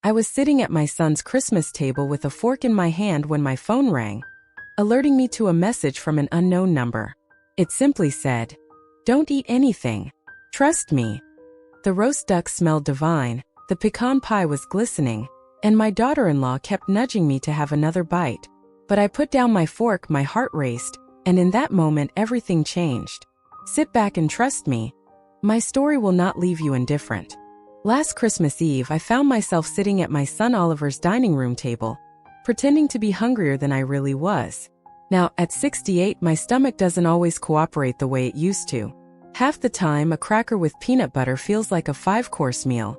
I was sitting at my son's Christmas table with a fork in my hand when my phone rang, alerting me to a message from an unknown number. It simply said, "Don't eat anything. Trust me." The roast duck smelled divine, the pecan pie was glistening, and my daughter-in-law kept nudging me to have another bite. But I put down my fork, my heart raced, and in that moment everything changed. Sit back and trust me. My story will not leave you indifferent. Last Christmas Eve, I found myself sitting at my son Oliver's dining room table, pretending to be hungrier than I really was. Now, at 68, my stomach doesn't always cooperate the way it used to. Half the time, a cracker with peanut butter feels like a 5-course meal.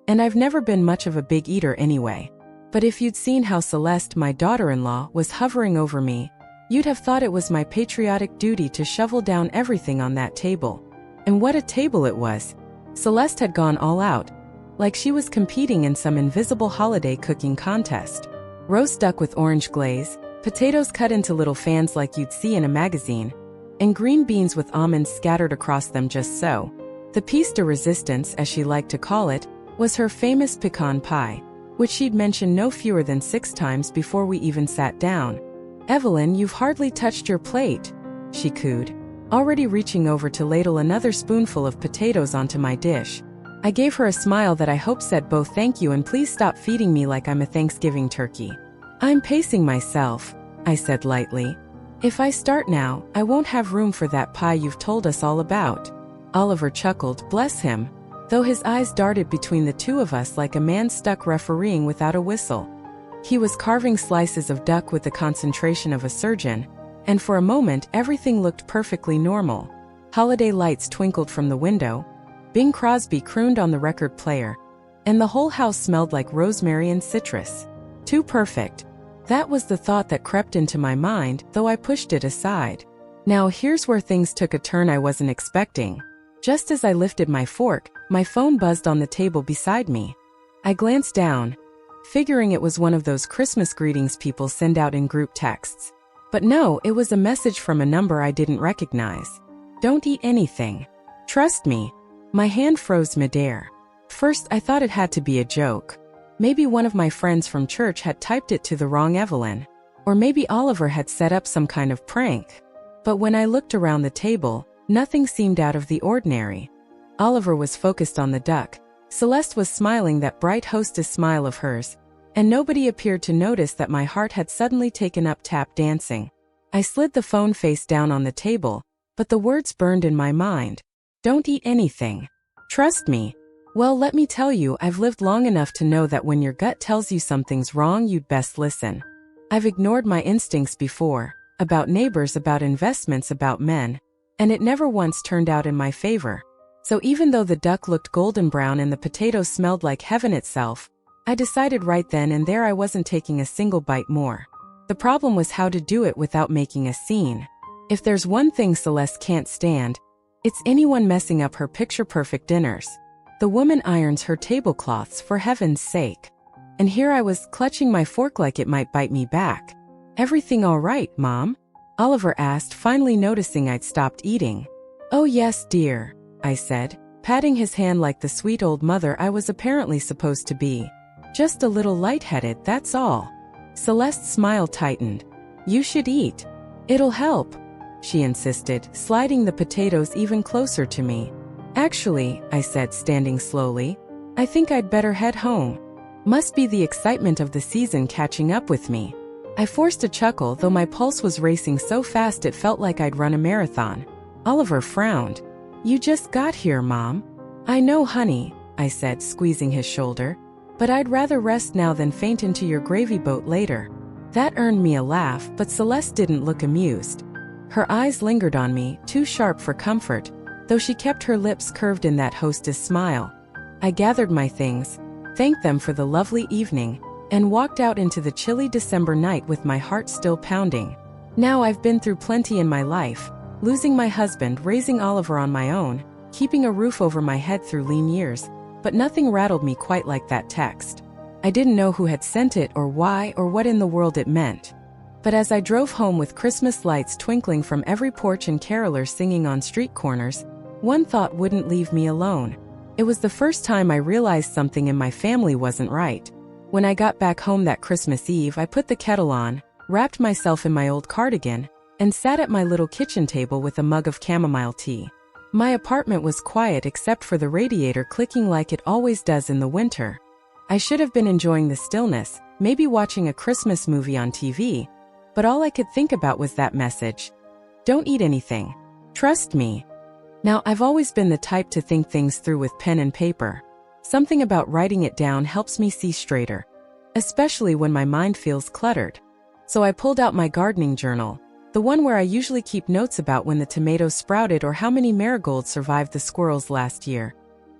And I've never been much of a big eater anyway. But if you'd seen how Celeste, my daughter-in-law, was hovering over me, you'd have thought it was my patriotic duty to shovel down everything on that table. And what a table it was! Celeste had gone all out, like she was competing in some invisible holiday cooking contest. Roast duck with orange glaze, potatoes cut into little fans like you'd see in a magazine, and green beans with almonds scattered across them just so. The piece de resistance, as she liked to call it, was her famous pecan pie, which she'd mentioned no fewer than 6 times before we even sat down. "Evelyn, you've hardly touched your plate," she cooed, already reaching over to ladle another spoonful of potatoes onto my dish. I gave her a smile that I hope said both thank you and please stop feeding me like I'm a Thanksgiving turkey. "I'm pacing myself," I said lightly. "If I start now, I won't have room for that pie you've told us all about." Oliver chuckled, bless him, though his eyes darted between the two of us like a man stuck refereeing without a whistle. He was carving slices of duck with the concentration of a surgeon, and for a moment everything looked perfectly normal. Holiday lights twinkled from the window, Bing Crosby crooned on the record player, and the whole house smelled like rosemary and citrus. Too perfect. That was the thought that crept into my mind, though I pushed it aside. Now here's where things took a turn I wasn't expecting. Just as I lifted my fork, my phone buzzed on the table beside me. I glanced down, figuring it was one of those Christmas greetings people send out in group texts. But no, it was a message from a number I didn't recognize. "Don't eat anything. Trust me." My hand froze midair. First, I thought it had to be a joke. Maybe one of my friends from church had typed it to the wrong Evelyn. Or maybe Oliver had set up some kind of prank. But when I looked around the table, nothing seemed out of the ordinary. Oliver was focused on the duck. Celeste was smiling that bright hostess smile of hers, and nobody appeared to notice that my heart had suddenly taken up tap dancing. I slid the phone face down on the table, but the words burned in my mind. "Don't eat anything. Trust me." Well, let me tell you, I've lived long enough to know that when your gut tells you something's wrong, you'd best listen. I've ignored my instincts before, about neighbors, about investments, about men, and it never once turned out in my favor. So even though the duck looked golden brown and the potatoes smelled like heaven itself, I decided right then and there I wasn't taking a single bite more. The problem was how to do it without making a scene. If there's one thing Celeste can't stand, it's anyone messing up her picture-perfect dinners. The woman irons her tablecloths, for heaven's sake. And here I was, clutching my fork like it might bite me back. "Everything all right, Mom?" Oliver asked, finally noticing I'd stopped eating. "Oh yes, dear," I said, patting his hand like the sweet old mother I was apparently supposed to be. "Just a little lightheaded, that's all." Celeste's smile tightened. "You should eat. It'll help," she insisted, sliding the potatoes even closer to me. "Actually," I said, standing slowly, "I think I'd better head home. Must be the excitement of the season catching up with me." I forced a chuckle, though my pulse was racing so fast it felt like I'd run a marathon. Oliver frowned. "You just got here, Mom." "I know, honey," I said, squeezing his shoulder, "but I'd rather rest now than faint into your gravy boat later." That earned me a laugh, but Celeste didn't look amused. Her eyes lingered on me, too sharp for comfort, though she kept her lips curved in that hostess smile. I gathered my things, thanked them for the lovely evening, and walked out into the chilly December night with my heart still pounding. Now I've been through plenty in my life, losing my husband, raising Oliver on my own, keeping a roof over my head through lean years, but nothing rattled me quite like that text. I didn't know who had sent it or why or what in the world it meant. But as I drove home with Christmas lights twinkling from every porch and carolers singing on street corners, one thought wouldn't leave me alone. It was the first time I realized something in my family wasn't right. When I got back home that Christmas Eve, I put the kettle on, wrapped myself in my old cardigan, and sat at my little kitchen table with a mug of chamomile tea. My apartment was quiet except for the radiator clicking like it always does in the winter. I should have been enjoying the stillness, maybe watching a Christmas movie on TV, but all I could think about was that message. Don't eat anything. Trust me. Now, I've always been the type to think things through with pen and paper. Something about writing it down helps me see straighter, especially when my mind feels cluttered. So I pulled out my gardening journal, the one where I usually keep notes about when the tomatoes sprouted or how many marigolds survived the squirrels last year.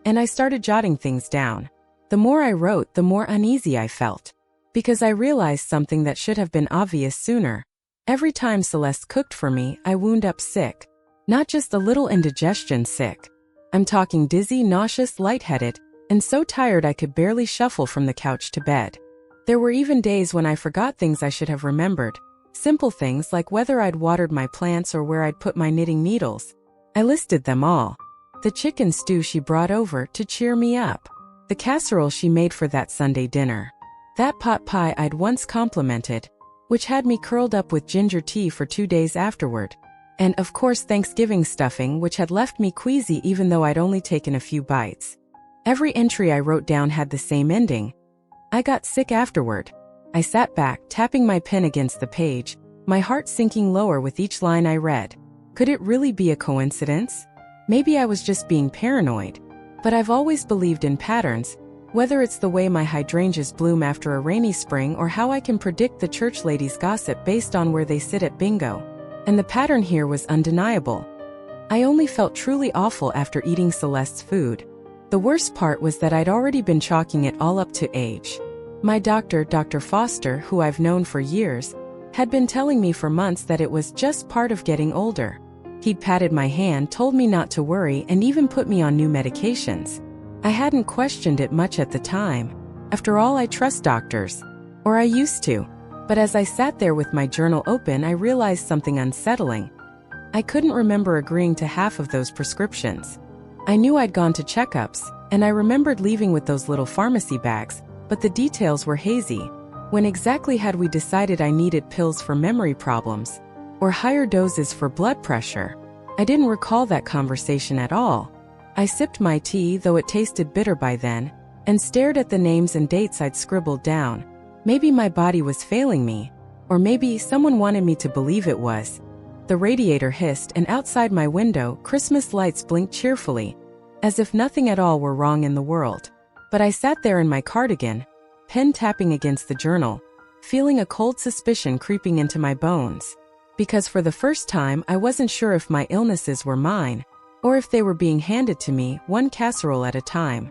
And I started jotting things down. The more I wrote, the more uneasy I felt. Because I realized something that should have been obvious sooner. Every time Celeste cooked for me, I wound up sick. Not just a little indigestion sick. I'm talking dizzy, nauseous, lightheaded, and so tired I could barely shuffle from the couch to bed. There were even days when I forgot things I should have remembered. Simple things like whether I'd watered my plants or where I'd put my knitting needles. I listed them all. The chicken stew she brought over to cheer me up. The casserole she made for that Sunday dinner. That pot pie I'd once complimented, which had me curled up with ginger tea for 2 days afterward. And of course Thanksgiving stuffing, which had left me queasy even though I'd only taken a few bites. Every entry I wrote down had the same ending. I got sick afterward. I sat back, tapping my pen against the page, my heart sinking lower with each line I read. Could it really be a coincidence? Maybe I was just being paranoid. But I've always believed in patterns, whether it's the way my hydrangeas bloom after a rainy spring or how I can predict the church ladies' gossip based on where they sit at bingo. And the pattern here was undeniable. I only felt truly awful after eating Celeste's food. The worst part was that I'd already been chalking it all up to age. My doctor, Dr. Foster, who I've known for years, had been telling me for months that it was just part of getting older. He'd patted my hand, told me not to worry, and even put me on new medications. I hadn't questioned it much at the time. After all, I trust doctors. Or I used to. But as I sat there with my journal open, I realized something unsettling. I couldn't remember agreeing to half of those prescriptions. I knew I'd gone to checkups, and I remembered leaving with those little pharmacy bags, but the details were hazy. When exactly had we decided I needed pills for memory problems? Or higher doses for blood pressure? I didn't recall that conversation at all. I sipped my tea, though it tasted bitter by then, and stared at the names and dates I'd scribbled down. Maybe my body was failing me, or maybe someone wanted me to believe it was. The radiator hissed, and outside my window, Christmas lights blinked cheerfully, as if nothing at all were wrong in the world. But I sat there in my cardigan, pen tapping against the journal, feeling a cold suspicion creeping into my bones. Because for the first time, I wasn't sure if my illnesses were mine, or if they were being handed to me, one casserole at a time.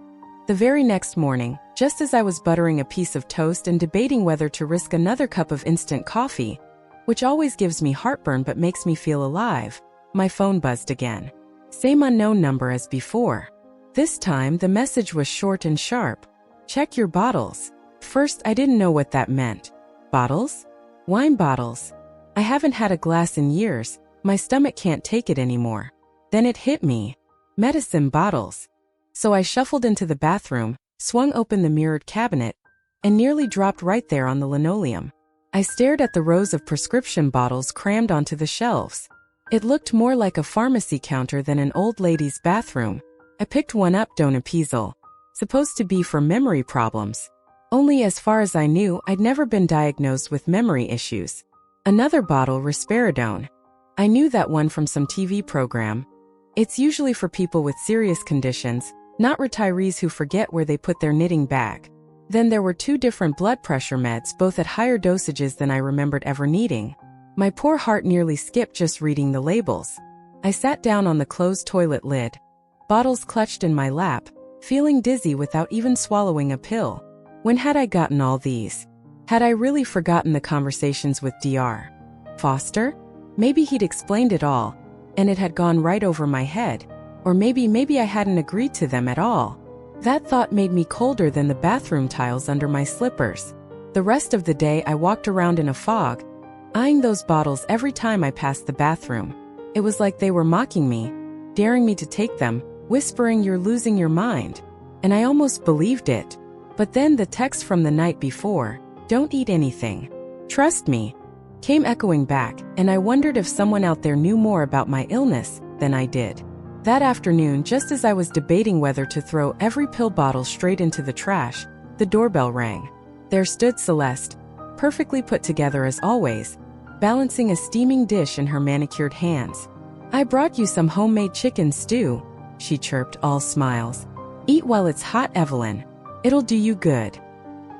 The very next morning, just as I was buttering a piece of toast and debating whether to risk another cup of instant coffee, which always gives me heartburn but makes me feel alive, my phone buzzed again. Same unknown number as before. This time, the message was short and sharp. Check your bottles. First, I didn't know what that meant. Bottles? Wine bottles. I haven't had a glass in years. My stomach can't take it anymore. Then it hit me. Medicine bottles. So I shuffled into the bathroom, swung open the mirrored cabinet, and nearly dropped right there on the linoleum. I stared at the rows of prescription bottles crammed onto the shelves. It looked more like a pharmacy counter than an old lady's bathroom. I picked one up, donepezil, supposed to be for memory problems. Only as far as I knew, I'd never been diagnosed with memory issues. Another bottle, risperidone. I knew that one from some TV program. It's usually for people with serious conditions, not retirees who forget where they put their knitting bag. Then there were 2 different blood pressure meds, both at higher dosages than I remembered ever needing. My poor heart nearly skipped just reading the labels. I sat down on the closed toilet lid, bottles clutched in my lap, feeling dizzy without even swallowing a pill. When had I gotten all these? Had I really forgotten the conversations with Dr. Foster? Maybe he'd explained it all, and it had gone right over my head. Or maybe I hadn't agreed to them at all. That thought made me colder than the bathroom tiles under my slippers. The rest of the day I walked around in a fog, eyeing those bottles every time I passed the bathroom. It was like they were mocking me, daring me to take them, whispering, "You're losing your mind." And I almost believed it. But then the text from the night before, "Don't eat anything. Trust me," came echoing back, and I wondered if someone out there knew more about my illness than I did. That afternoon, just as I was debating whether to throw every pill bottle straight into the trash, the doorbell rang. There stood Celeste, perfectly put together as always, balancing a steaming dish in her manicured hands. "I brought you some homemade chicken stew," she chirped, all smiles. "Eat while it's hot, Evelyn. It'll do you good."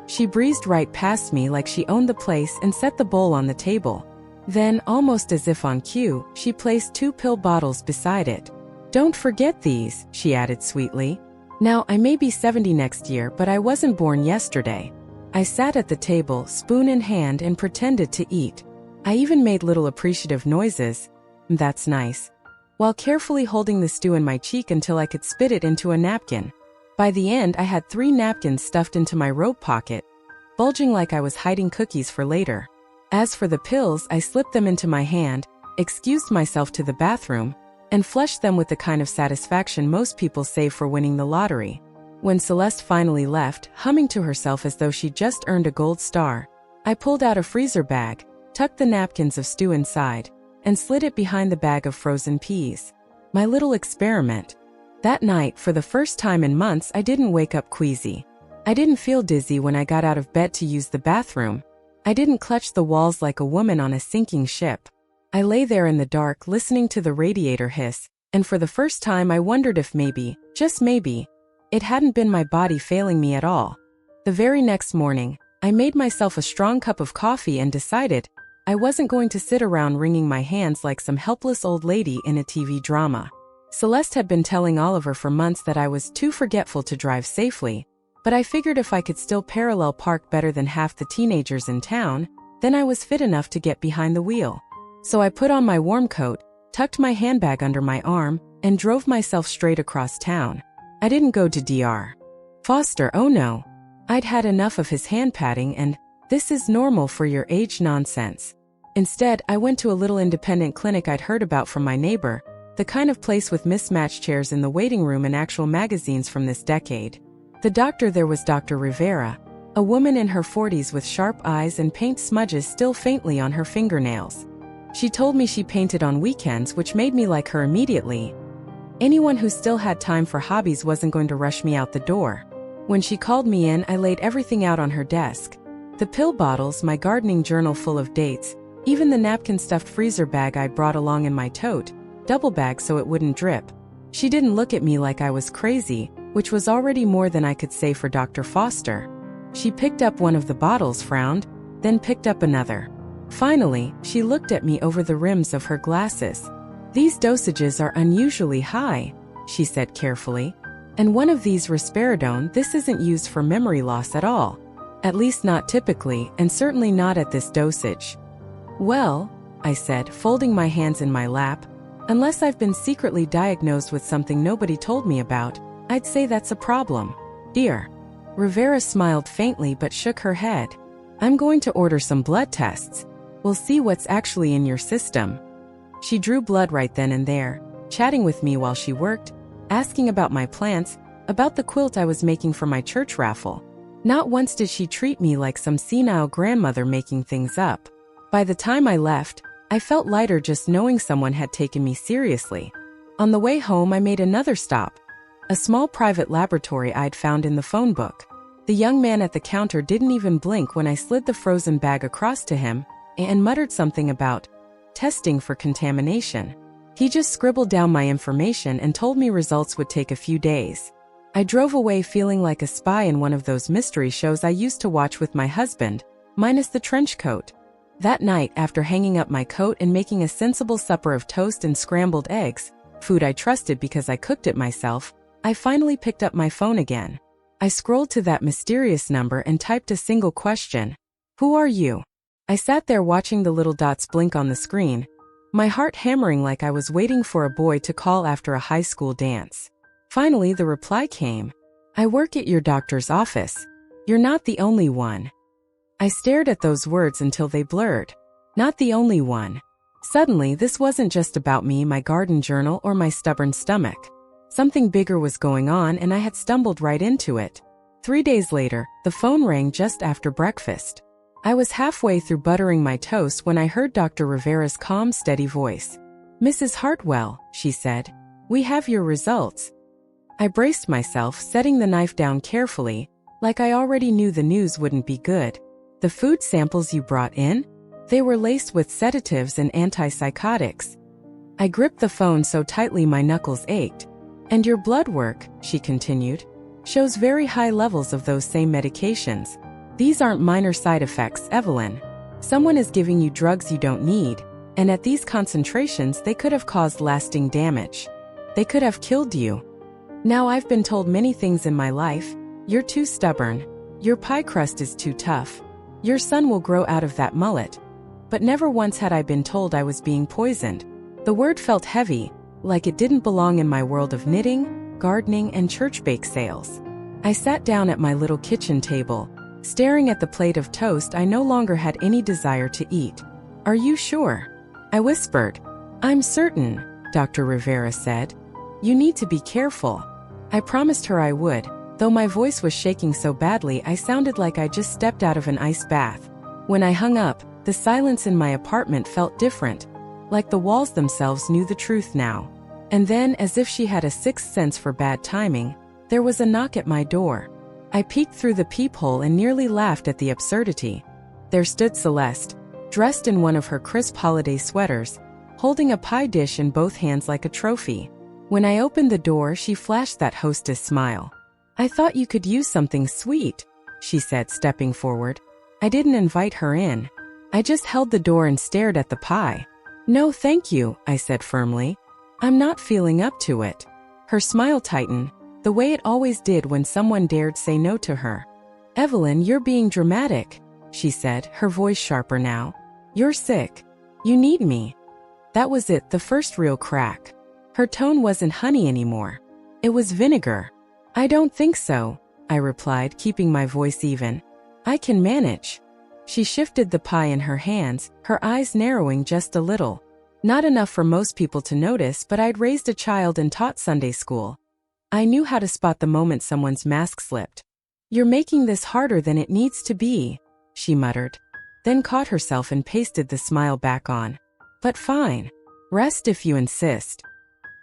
She breezed right past me like she owned the place and set the bowl on the table. Then, almost as if on cue, she placed 2 pill bottles beside it. "Don't forget these," she added sweetly. Now, I may be 70 next year, but I wasn't born yesterday. I sat at the table, spoon in hand, and pretended to eat. I even made little appreciative noises. "That's nice," while carefully holding the stew in my cheek until I could spit it into a napkin. By the end, I had 3 napkins stuffed into my robe pocket, bulging like I was hiding cookies for later. As for the pills, I slipped them into my hand, excused myself to the bathroom, and flushed them with the kind of satisfaction most people save for winning the lottery. When Celeste finally left, humming to herself as though she'd just earned a gold star, I pulled out a freezer bag, tucked the napkins of stew inside, and slid it behind the bag of frozen peas. My little experiment. That night, for the first time in months, I didn't wake up queasy. I didn't feel dizzy when I got out of bed to use the bathroom. I didn't clutch the walls like a woman on a sinking ship. I lay there in the dark, listening to the radiator hiss, and for the first time I wondered if maybe, just maybe, it hadn't been my body failing me at all. The very next morning, I made myself a strong cup of coffee and decided I wasn't going to sit around wringing my hands like some helpless old lady in a TV drama. Celeste had been telling Oliver for months that I was too forgetful to drive safely, but I figured if I could still parallel park better than half the teenagers in town, then I was fit enough to get behind the wheel. So I put on my warm coat, tucked my handbag under my arm, and drove myself straight across town. I didn't go to Dr. Foster, oh no. I'd had enough of his hand-patting and, "This is normal for your age" nonsense. Instead, I went to a little independent clinic I'd heard about from my neighbor, the kind of place with mismatched chairs in the waiting room and actual magazines from this decade. The doctor there was Dr. Rivera, a woman in her 40s with sharp eyes and paint smudges still faintly on her fingernails. She told me she painted on weekends, which made me like her immediately. Anyone who still had time for hobbies wasn't going to rush me out the door. When she called me in, I laid everything out on her desk. The pill bottles, my gardening journal full of dates, even the napkin-stuffed freezer bag I'd brought along in my tote, double bag so it wouldn't drip. She didn't look at me like I was crazy, which was already more than I could say for Dr. Foster. She picked up one of the bottles, frowned, then picked up another. Finally, she looked at me over the rims of her glasses. "These dosages are unusually high," she said carefully. "And one of these risperidone, this isn't used for memory loss at all. At least not typically, and certainly not at this dosage." "Well," I said, folding my hands in my lap, "unless I've been secretly diagnosed with something nobody told me about, I'd say that's a problem." "Dear." Rivera smiled faintly but shook her head. "I'm going to order some blood tests. We'll see what's actually in your system." She drew blood right then and there, chatting with me while she worked, asking about my plants, about the quilt I was making for my church raffle. Not once did she treat me like some senile grandmother making things up. By the time I left, I felt lighter just knowing someone had taken me seriously. On the way home, I made another stop, a small private laboratory I'd found in the phone book. The young man at the counter didn't even blink when I slid the frozen bag across to him and muttered something about testing for contamination. He just scribbled down my information and told me results would take a few days. I drove away feeling like a spy in one of those mystery shows I used to watch with my husband, minus the trench coat. That night, after hanging up my coat and making a sensible supper of toast and scrambled eggs, food I trusted because I cooked it myself, I finally picked up my phone again. I scrolled to that mysterious number and typed a single question. "Who are you?" I sat there watching the little dots blink on the screen, my heart hammering like I was waiting for a boy to call after a high school dance. Finally, the reply came. "I work at your doctor's office. You're not the only one." I stared at those words until they blurred. Not the only one. Suddenly, this wasn't just about me, my garden journal, or my stubborn stomach. Something bigger was going on, and I had stumbled right into it. 3 days later, the phone rang just after breakfast. I was halfway through buttering my toast when I heard Dr. Rivera's calm, steady voice. "Mrs. Hartwell," she said, "we have your results." I braced myself, setting the knife down carefully, like I already knew the news wouldn't be good. "The food samples you brought in? They were laced with sedatives and antipsychotics." I gripped the phone so tightly my knuckles ached. "And your blood work," she continued, "shows very high levels of those same medications. These aren't minor side effects, Evelyn. Someone is giving you drugs you don't need, and at these concentrations they could have caused lasting damage. They could have killed you. Now I've been told many things in my life. You're too stubborn. Your pie crust is too tough. Your son will grow out of that mullet. But never once had I been told I was being poisoned." The word felt heavy, like it didn't belong in my world of knitting, gardening, and church bake sales. I sat down at my little kitchen table, staring at the plate of toast I no longer had any desire to eat. "Are you sure?" I whispered. "I'm certain," Dr. Rivera said. "You need to be careful." I promised her I would, though my voice was shaking so badly I sounded like I just stepped out of an ice bath. When I hung up, the silence in my apartment felt different, like the walls themselves knew the truth now. And then, as if she had a sixth sense for bad timing, there was a knock at my door. I peeked through the peephole and nearly laughed at the absurdity. There stood Celeste, dressed in one of her crisp holiday sweaters, holding a pie dish in both hands like a trophy. When I opened the door, she flashed that hostess smile. "I thought you could use something sweet," she said, stepping forward. I didn't invite her in. I just held the door and stared at the pie. "No, thank you," I said firmly. "I'm not feeling up to it." Her smile tightened, the way it always did when someone dared say no to her. "Evelyn, you're being dramatic," she said, her voice sharper now. "You're sick. You need me." That was it, the first real crack. Her tone wasn't honey anymore. It was vinegar. "I don't think so," I replied, keeping my voice even. "I can manage." She shifted the pie in her hands, her eyes narrowing just a little. Not enough for most people to notice, but I'd raised a child and taught Sunday school. I knew how to spot the moment someone's mask slipped. "You're making this harder than it needs to be," she muttered, then caught herself and pasted the smile back on. "But fine. Rest if you insist."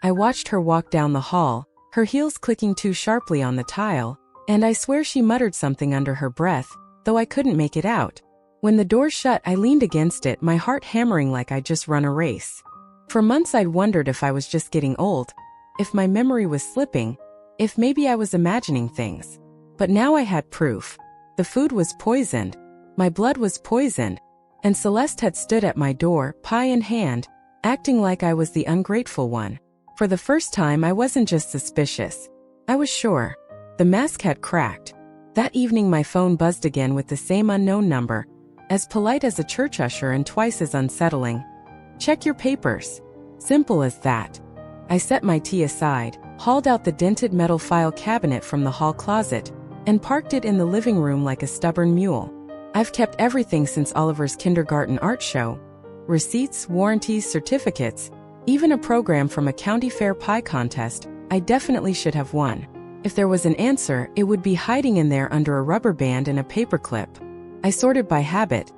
I watched her walk down the hall, her heels clicking too sharply on the tile, and I swear she muttered something under her breath, though I couldn't make it out. When the door shut, I leaned against it, my heart hammering like I'd just run a race. For months I'd wondered if I was just getting old, if my memory was slipping, if maybe I was imagining things. But now I had proof. The food was poisoned, my blood was poisoned, and Celeste had stood at my door, pie in hand, acting like I was the ungrateful one. For the first time, I wasn't just suspicious. I was sure. The mask had cracked. That evening my phone buzzed again with the same unknown number, as polite as a church usher and twice as unsettling. "Check your papers." Simple as that. I set my tea aside, hauled out the dented metal file cabinet from the hall closet, and parked it in the living room like a stubborn mule. I've kept everything since Oliver's kindergarten art show. Receipts, warranties, certificates, even a program from a county fair pie contest I definitely should have won. If there was an answer, it would be hiding in there under a rubber band and a paperclip. I sorted by habit.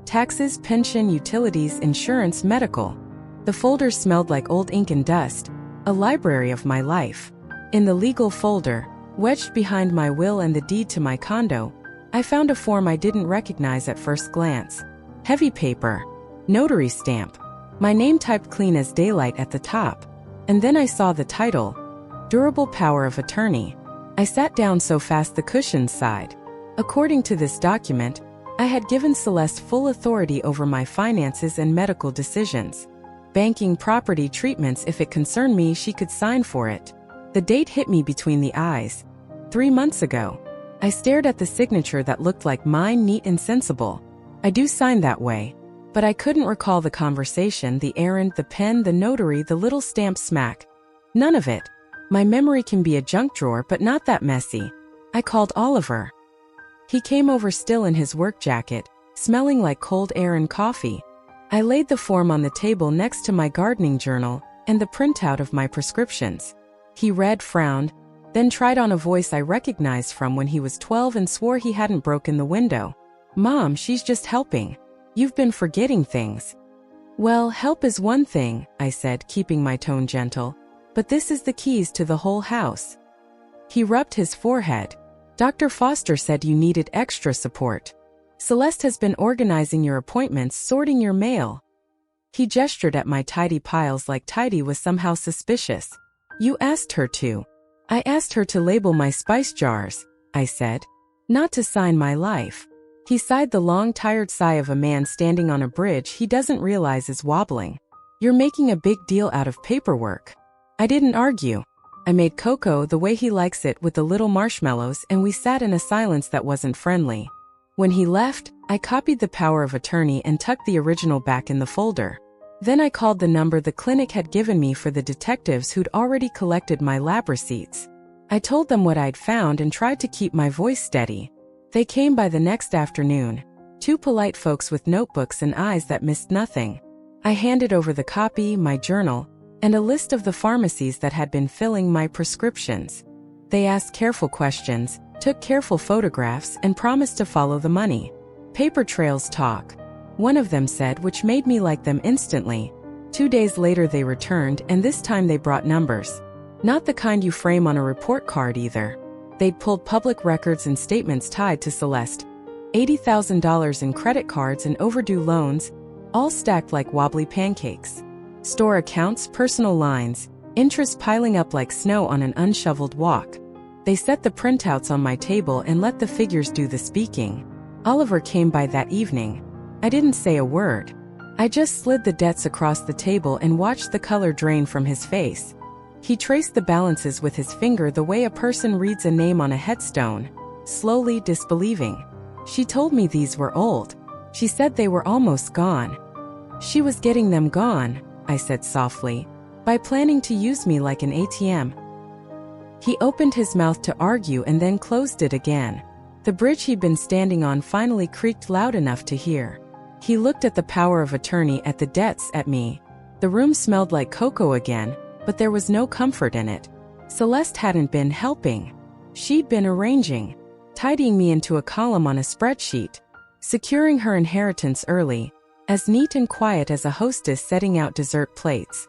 Taxes, pension, utilities, insurance, medical. The folders smelled like old ink and dust, a library of my life. In the legal folder, wedged behind my will and the deed to my condo, I found a form I didn't recognize at first glance. Heavy paper. Notary stamp. My name typed clean as daylight at the top. And then I saw the title, Durable Power of Attorney. I sat down so fast the cushions sighed. According to this document, I had given Celeste full authority over my finances and medical decisions. Banking, property, treatments, if it concerned me, she could sign for it. The date hit me between the eyes. 3 months ago. I stared at the signature that looked like mine, neat and sensible. I do sign that way. But I couldn't recall the conversation, the errand, the pen, the notary, the little stamp smack. None of it. My memory can be a junk drawer, but not that messy. I called Oliver. He came over still in his work jacket, smelling like cold air and coffee. I laid the form on the table next to my gardening journal and the printout of my prescriptions. He read, frowned, then tried on a voice I recognized from when he was 12 and swore he hadn't broken the window. "Mom, she's just helping. You've been forgetting things." "Well, help is one thing," I said, keeping my tone gentle, "but this is the keys to the whole house." He rubbed his forehead. "Dr. Foster said you needed extra support. Celeste has been organizing your appointments, sorting your mail." He gestured at my tidy piles like tidy was somehow suspicious. "You asked her to." "I asked her to label my spice jars," I said, "not to sign my life." He sighed the long, tired sigh of a man standing on a bridge he doesn't realize is wobbling. "You're making a big deal out of paperwork." I didn't argue. I made cocoa the way he likes it with the little marshmallows, and we sat in a silence that wasn't friendly. When he left, I copied the power of attorney and tucked the original back in the folder. Then I called the number the clinic had given me for the detectives who'd already collected my lab receipts. I told them what I'd found and tried to keep my voice steady. They came by the next afternoon, two polite folks with notebooks and eyes that missed nothing. I handed over the copy, my journal, and a list of the pharmacies that had been filling my prescriptions. They asked careful questions, took careful photographs, and promised to follow the money. Paper trails talk, one of them said, which made me like them instantly. 2 days later they returned, and this time they brought numbers. Not the kind you frame on a report card either. They'd pulled public records and statements tied to Celeste. $80,000 in credit cards and overdue loans, all stacked like wobbly pancakes. Store accounts, personal lines, interest piling up like snow on an unshoveled walk. They set the printouts on my table and let the figures do the speaking. Oliver came by that evening. I didn't say a word. I just slid the debts across the table and watched the color drain from his face. He traced the balances with his finger the way a person reads a name on a headstone, slowly disbelieving. She told me these were old. She said they were almost gone. She was getting them gone, I said softly, by planning to use me like an ATM. He opened his mouth to argue and then closed it again. The bridge he'd been standing on finally creaked loud enough to hear. He looked at the power of attorney, at the debts, at me. The room smelled like cocoa again, but there was no comfort in it. Celeste hadn't been helping. She'd been arranging, tidying me into a column on a spreadsheet, securing her inheritance early, as neat and quiet as a hostess setting out dessert plates.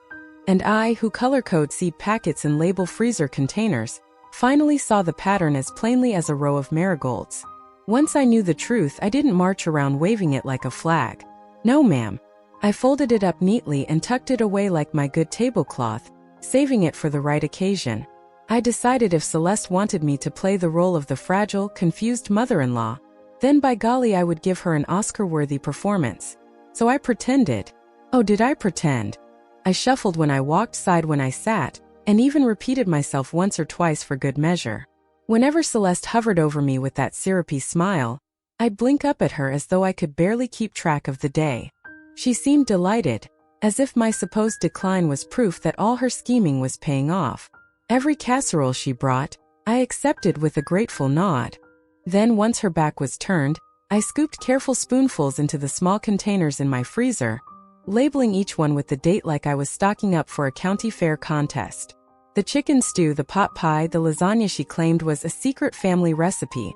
And I, who color-code seed packets and label freezer containers, finally saw the pattern as plainly as a row of marigolds. Once I knew the truth, I didn't march around waving it like a flag. No, ma'am. I folded it up neatly and tucked it away like my good tablecloth, saving it for the right occasion. I decided if Celeste wanted me to play the role of the fragile, confused mother-in-law, then by golly I would give her an Oscar-worthy performance. So I pretended. Oh, did I pretend? I shuffled when I walked, sighed when I sat, and even repeated myself once or twice for good measure. Whenever Celeste hovered over me with that syrupy smile, I'd blink up at her as though I could barely keep track of the day. She seemed delighted, as if my supposed decline was proof that all her scheming was paying off. Every casserole she brought, I accepted with a grateful nod. Then, once her back was turned, I scooped careful spoonfuls into the small containers in my freezer, labeling each one with the date like I was stocking up for a county fair contest. The chicken stew, the pot pie, the lasagna she claimed was a secret family recipe.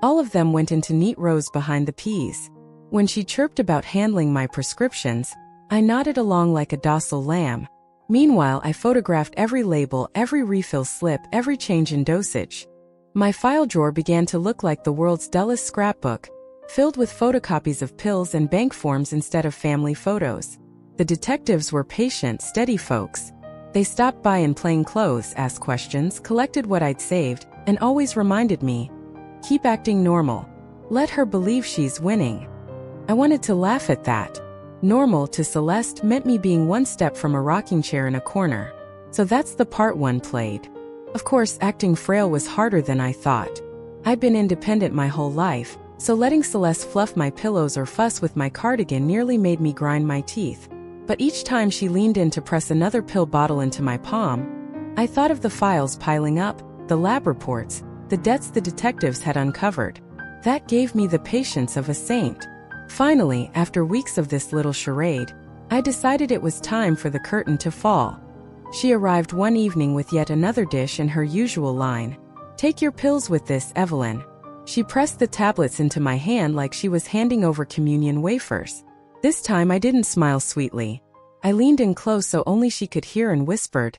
All of them went into neat rows behind the peas. When she chirped about handling my prescriptions, I nodded along like a docile lamb. Meanwhile, I photographed every label, every refill slip, every change in dosage. My file drawer began to look like the world's dullest scrapbook, filled with photocopies of pills and bank forms instead of family photos. The detectives were patient, steady folks. They stopped by in plain clothes, asked questions, collected what I'd saved, and always reminded me, keep acting normal. Let her believe she's winning. I wanted to laugh at that. Normal to Celeste meant me being one step from a rocking chair in a corner. So that's the part one played. Of course, acting frail was harder than I thought. I'd been independent my whole life, so letting Celeste fluff my pillows or fuss with my cardigan nearly made me grind my teeth. But each time she leaned in to press another pill bottle into my palm, I thought of the files piling up, the lab reports, the debts the detectives had uncovered. That gave me the patience of a saint. Finally, after weeks of this little charade, I decided it was time for the curtain to fall. She arrived one evening with yet another dish in her usual line. "Take your pills with this, Evelyn." She pressed the tablets into my hand like she was handing over communion wafers. This time I didn't smile sweetly. I leaned in close so only she could hear and whispered,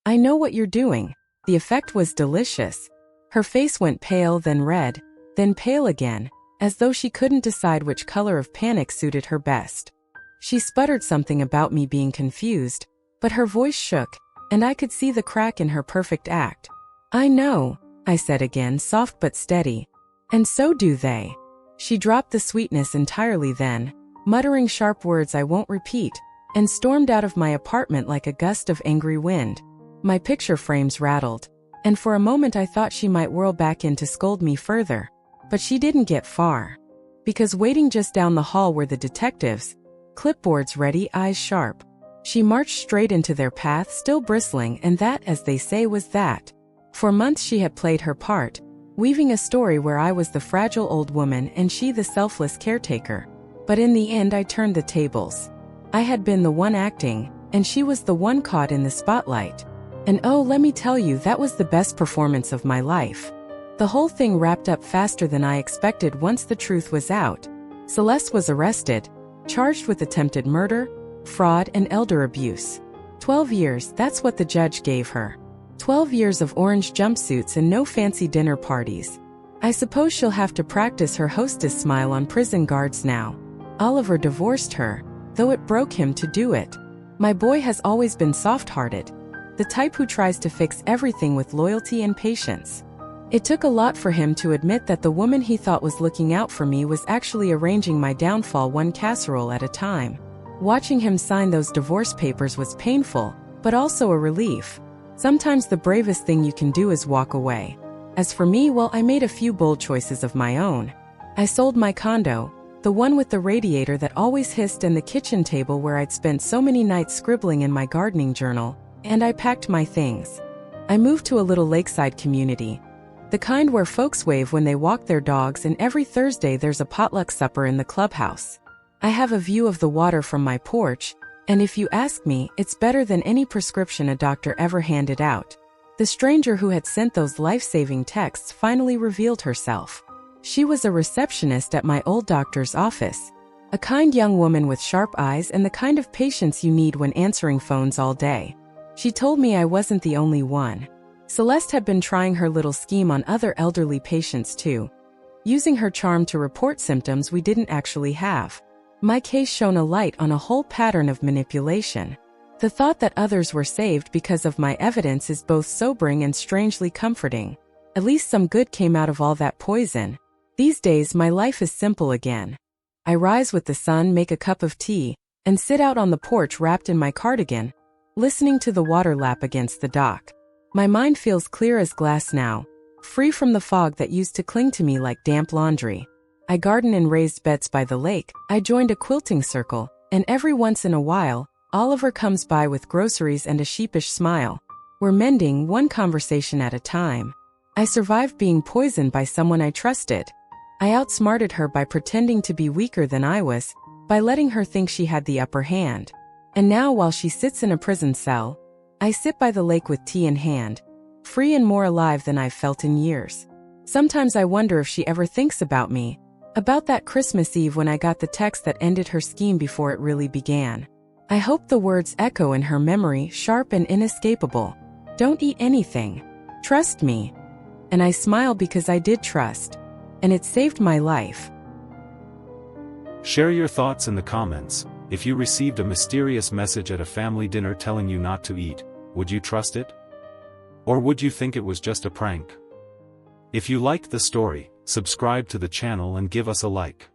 "I know what you're doing." The effect was delicious. Her face went pale, then red, then pale again, as though she couldn't decide which color of panic suited her best. She sputtered something about me being confused, but her voice shook, and I could see the crack in her perfect act. "I know," I said again, soft but steady. "And so do they." She dropped the sweetness entirely then, muttering sharp words I won't repeat, and stormed out of my apartment like a gust of angry wind. My picture frames rattled, and for a moment I thought she might whirl back in to scold me further. But she didn't get far. Because waiting just down the hall were the detectives, clipboards ready, eyes sharp. She marched straight into their path, still bristling, and that, as they say, was that. For months she had played her part, weaving a story where I was the fragile old woman and she the selfless caretaker. But in the end I turned the tables. I had been the one acting, and she was the one caught in the spotlight. And oh, let me tell you, that was the best performance of my life. The whole thing wrapped up faster than I expected once the truth was out. Celeste was arrested, charged with attempted murder, fraud, and elder abuse. 12 years, that's what the judge gave her. 12 years of orange jumpsuits and no fancy dinner parties. I suppose she'll have to practice her hostess smile on prison guards now. Oliver divorced her, though it broke him to do it. My boy has always been soft-hearted, the type who tries to fix everything with loyalty and patience. It took a lot for him to admit that the woman he thought was looking out for me was actually arranging my downfall one casserole at a time. Watching him sign those divorce papers was painful, but also a relief. Sometimes the bravest thing you can do is walk away. As for me, well, I made a few bold choices of my own. I sold my condo, the one with the radiator that always hissed and the kitchen table where I'd spent so many nights scribbling in my gardening journal, and I packed my things. I moved to a little lakeside community, the kind where folks wave when they walk their dogs, and every Thursday there's a potluck supper in the clubhouse. I have a view of the water from my porch, and if you ask me, it's better than any prescription a doctor ever handed out. The stranger who had sent those life-saving texts finally revealed herself. She was a receptionist at my old doctor's office, a kind young woman with sharp eyes and the kind of patience you need when answering phones all day. She told me I wasn't the only one. Celeste had been trying her little scheme on other elderly patients too, using her charm to report symptoms we didn't actually have. My case shone a light on a whole pattern of manipulation. The thought that others were saved because of my evidence is both sobering and strangely comforting. At least some good came out of all that poison. These days my life is simple again. I rise with the sun, make a cup of tea, and sit out on the porch wrapped in my cardigan, listening to the water lap against the dock. My mind feels clear as glass now, free from the fog that used to cling to me like damp laundry. I garden in raised beds by the lake, I joined a quilting circle, and every once in a while, Oliver comes by with groceries and a sheepish smile. We're mending, one conversation at a time. I survived being poisoned by someone I trusted. I outsmarted her by pretending to be weaker than I was, by letting her think she had the upper hand. And now, while she sits in a prison cell, I sit by the lake with tea in hand, free and more alive than I've felt in years. Sometimes I wonder if she ever thinks about me, about that Christmas Eve when I got the text that ended her scheme before it really began. I hope the words echo in her memory, sharp and inescapable. Don't eat anything. Trust me. And I smile because I did trust. And it saved my life. Share your thoughts in the comments. If you received a mysterious message at a family dinner telling you not to eat, would you trust it? Or would you think it was just a prank? If you liked the story, subscribe to the channel and give us a like.